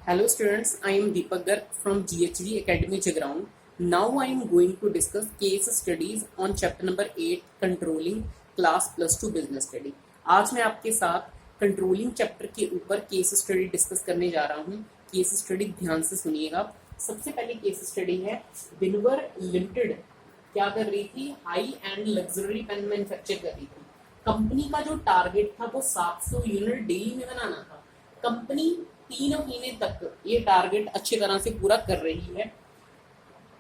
Hello students, I am Deepak Garg from GHG Academy Jagground. Now I am going to discuss case studies on chapter number 8 Controlling Class Plus 2 Business Study. आज मैं आपके साथ controlling chapter के ऊपर case study discuss करने जा रहा हूँ. केस स्टडी ध्यान से सुनिएगा. सबसे पहले केस स्टडी है विनवर लिमिटेड क्या कर रही थी, high and luxury pen manufacture कर रही थी. कंपनी का जो टारगेट था वो 700 यूनिट डेली में बनाना था. कंपनी 3 महीने तक ये टारगेट अच्छी तरह से पूरा कर रही है.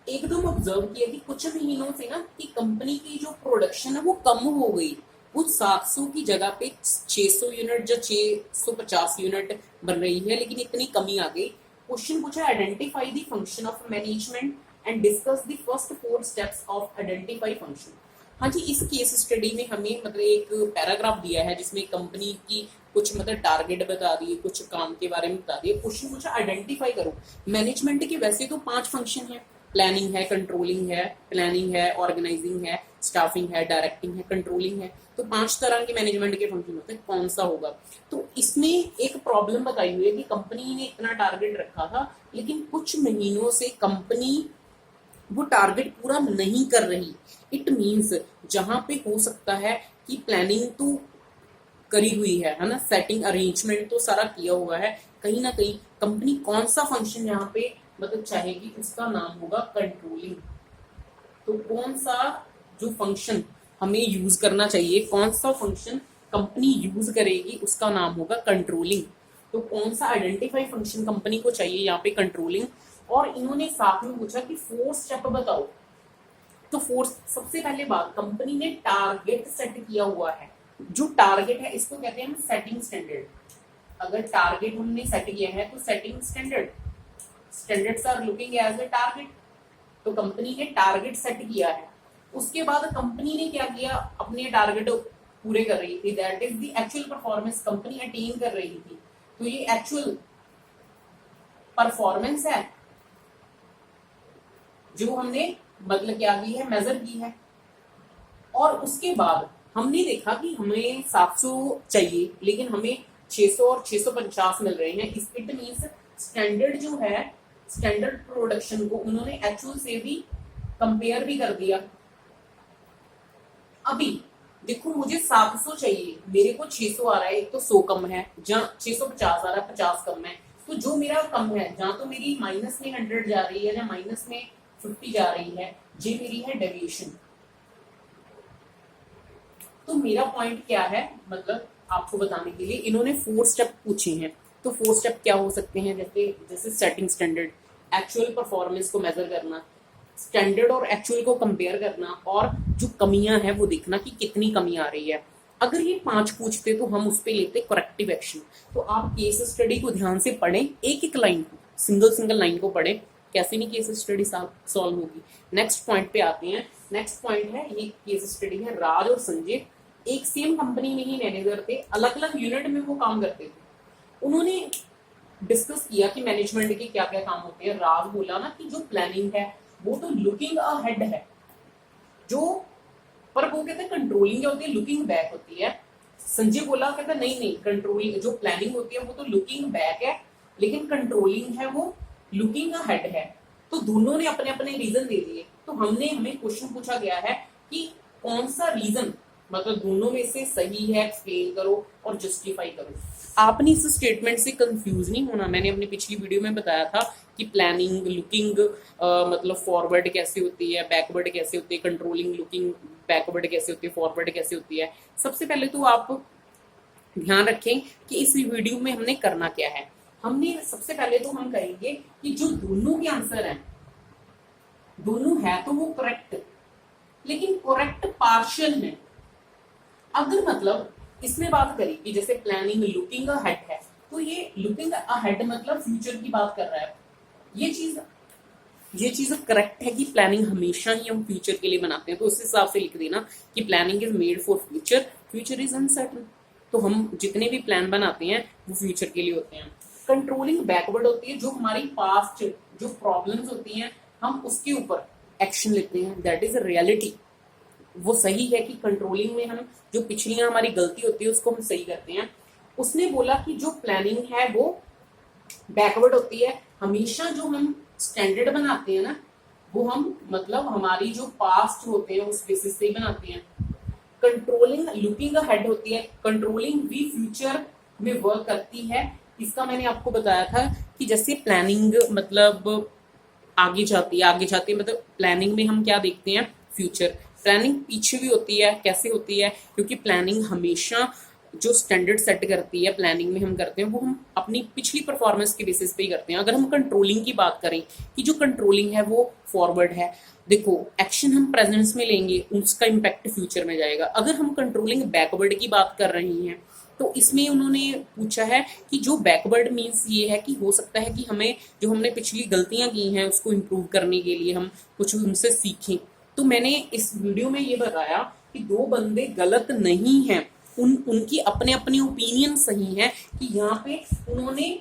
एकदम ऑब्जर्व किया कि कुछ महीनों से ना कि कंपनी की जो प्रोडक्शन है वो कम हो गई. कुछ 700 की जगह पे 600 यूनिट या 650 यूनिट बन रही है, लेकिन इतनी कमी आ गई. क्वेश्चन पूछा, identify the function of management and discuss the first 4 steps of identify function. हाँ जी, इस केस स्टडी में हमें मतलब एक पैराग्राफ दिया है जिसमें कंपनी की कुछ मतलब टारगेट बता दिए, कुछ काम के बारे में बता दिए. क्वेश्चन पूछा, आइडेंटिफाई करो. मैनेजमेंट के वैसे तो 5 फंक्शन है. प्लानिंग है, कंट्रोलिंग है, प्लानिंग है, ऑर्गेनाइजिंग है, स्टाफिंग है, डायरेक्टिंग है, कंट्रोलिंग है. तो 5 तरह के मैनेजमेंट के फंक्शन होते हैं. कौन सा होगा? तो इसमें एक प्रॉब्लम बताई हुई है कि कंपनी ने इतना टारगेट रखा था, लेकिन कुछ महीनों से कंपनी वो टारगेट पूरा नहीं कर रही. इट मीन्स जहां पे हो सकता है कि प्लानिंग तो करी हुई है ना, सेटिंग अरेंजमेंट तो सारा किया हुआ है, कहीं ना कहीं कंपनी कौन सा फंक्शन यहाँ पे मतलब चाहेगी, उसका नाम होगा कंट्रोलिंग. तो कौन सा जो फंक्शन हमें यूज करना चाहिए, कौन सा फंक्शन कंपनी यूज करेगी, उसका नाम होगा कंट्रोलिंग. तो कौन सा आइडेंटिफाई फंक्शन कंपनी को चाहिए यहाँ पे, कंट्रोलिंग. और इन्होंने साथ में पूछा कि 4 स्टेप बताओ. तो 4 सबसे पहले बात, कंपनी ने टारगेट सेट किया हुआ है. जो टारगेट है इसको कहते हैं हम सेटिंग स्टैंडर्ड. अगर टारगेट हमने सेट किया है तो setting standard, standards are looking as a target. तो कंपनी ने टारगेट सेट किया है. उसके बाद कंपनी ने क्या किया, अपने टारगेट पूरे कर रही थी. That is the actual performance company attain कर रही थी. तो ये एक्चुअल परफॉर्मेंस है जो हमने मतलब क्या की है, मेजर की है. और उसके बाद हमने देखा कि हमें 700 चाहिए, लेकिन हमें 600 और 650 मिल रहे हैं. इस इट मींस स्टैंडर्ड जो है, स्टैंडर्ड प्रोडक्शन को उन्होंने एक्चुअल से भी कंपेयर भी कर दिया. अभी देखो, मुझे 700 चाहिए, मेरे को 600 आ रहा है. एक तो 100 कम है, जहाँ 650 आ रहा है 50 कम है. तो जो मेरा कम है, जहां तो मेरी माइनस में 100 जा रही है या माइनस में 50 जा रही है, ये मेरी है डेविएशन. तो मेरा पॉइंट क्या है, मतलब आपको बताने के लिए इन्होंने 4 स्टेप पूछे हैं. तो 4 स्टेप क्या हो सकते हैं, जैसे जैसे सेटिंग स्टैंडर्ड, एक्चुअल परफॉर्मेंस को मेजर करना, स्टैंडर्ड और एक्चुअल को कंपेयर करना, और जो कमियां हैं वो देखना कि कितनी कमी आ रही है. अगर ये 5 पूछते तो हम उस पर लेते करेक्टिव एक्शन. तो आप केस स्टडी को ध्यान से पढ़ें, एक एक लाइन को, सिंगल लाइन को पढ़ें. कैसे नहीं केस स्टडी सॉल्व होगी. नेक्स्ट पॉइंट पे आते हैं. नेक्स्ट पॉइंट है, ये केस स्टडी है. राज और संजय एक सेम कंपनी में ही मैनेजर थे, अलग अलग यूनिट में वो काम करते थे. उन्होंने डिस्कस किया कि मैनेजमेंट के क्या क्या काम होते हैं. राज बोला ना कि जो प्लानिंग है वो तो लुकिंग अहेड है, जो पर वो कहते हैं कंट्रोलिंग क्या होती है, लुकिंग बैक होती है. संजय बोला, कहता नहीं नहीं, कंट्रोलिंग जो प्लानिंग होती है वो तो लुकिंग बैक है, लेकिन कंट्रोलिंग है वो लुकिंग अहेड है. तो दोनों ने अपने अपने रीजन दे दिए. तो हमें क्वेश्चन पूछा गया है कि कौन सा रीजन मतलब दोनों में से सही है, एक्सप्लेन करो और जस्टिफाई करो. आपने इस स्टेटमेंट से कंफ्यूज नहीं होना. मैंने अपनी पिछली वीडियो में बताया था कि प्लानिंग लुकिंग मतलब फॉरवर्ड कैसे होती है, बैकवर्ड कैसे होती है, कंट्रोलिंग लुकिंग बैकवर्ड कैसे होती है, फॉरवर्ड कैसे होती है. सबसे पहले तो आप ध्यान रखें कि इस वीडियो में हमने करना क्या है. हमने सबसे पहले तो हम कहेंगे कि जो दोनों के आंसर हैं, दोनों है तो वो करेक्ट, लेकिन करेक्ट पार्शियल है. अगर मतलब इसमें बात करें कि जैसे प्लानिंग लुकिंग अहेड है, तो ये लुकिंग अहेड मतलब फ्यूचर की बात कर रहा है. ये चीज करेक्ट है कि प्लानिंग हमेशा ही हम फ्यूचर के लिए बनाते हैं. तो उस हिसाब से लिख देना कि planning is made for future, future is uncertain. तो हम जितने भी प्लान बनाते हैं वो फ्यूचर के लिए होते हैं. कंट्रोलिंग बैकवर्ड होती है, जो हमारी पास्ट जो प्रॉब्लम्स होती हैं हम उसके ऊपर एक्शन लेते हैं. That is reality. वो सही है कि कंट्रोलिंग में हम जो पिछली हमारी गलती होती है उसको हम सही करते हैं. उसने बोला कि जो प्लानिंग है वो बैकवर्ड होती है हमेशा जो हम स्टैंडर्ड बनाते हैं ना, वो हम मतलब हमारी जो पास्ट होते हैं उस बेसिस से ही बनाते हैं। कंट्रोलिंग लुकिंग अहेड होती है, कंट्रोलिंग भी फ्यूचर में वर्क करती है। इसका मैंने आपको बताया था कि जैसे प्लानिंग मतलब आगे जाती है, मतलब प्लानिंग में हम क्या देखते हैं, फ्यूचर। प्लानिंग पीछे भी होती है, कैसे होती है, क्योंकि प्लानिंग हमेशा जो स्टैंडर्ड सेट करती है प्लानिंग में हम करते हैं वो हम अपनी पिछली परफॉर्मेंस के बेसिस पे ही करते हैं। अगर हम कंट्रोलिंग की बात करें कि जो कंट्रोलिंग है वो फॉरवर्ड है, देखो एक्शन हम प्रेजेंस में लेंगे उसका इम्पैक्ट फ्यूचर में जाएगा। अगर हम कंट्रोलिंग बैकवर्ड की बात कर रहे हैं तो इसमें उन्होंने पूछा है कि जो बैकवर्ड मीन्स ये है कि हो सकता है कि हमें जो हमने पिछली गलतियां की हैं उसको इम्प्रूव करने के लिए हम कुछ उनसे सीखें। तो मैंने इस वीडियो में ये बताया कि दो बंदे गलत नहीं हैं, उनकी अपने अपने ओपिनियन सही है कि यहाँ पे उन्होंने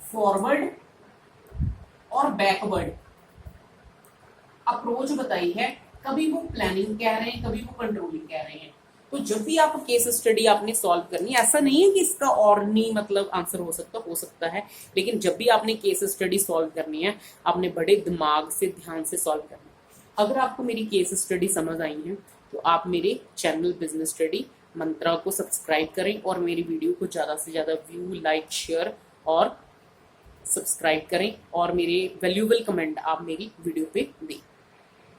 फॉरवर्ड और बैकवर्ड अप्रोच बताई है। कभी वो प्लानिंग कह रहे हैं, कभी वो कंट्रोलिंग कह रहे हैं। तो जब भी आप केस स्टडी आपने सॉल्व करनी, ऐसा नहीं है कि इसका और नहीं मतलब आंसर हो सकता है, लेकिन जब भी आपने केस स्टडी सॉल्व करनी है आपने बड़े दिमाग से ध्यान से सॉल्व करना है। अगर आपको मेरी केस स्टडी समझ आई है तो आप मेरे चैनल बिजनेस स्टडी मंत्रा को सब्सक्राइब करें और मेरी वीडियो को ज़्यादा से ज़्यादा व्यू, लाइक, शेयर और सब्सक्राइब करें और मेरे वैल्यूएबल कमेंट आप मेरी वीडियो पे दें।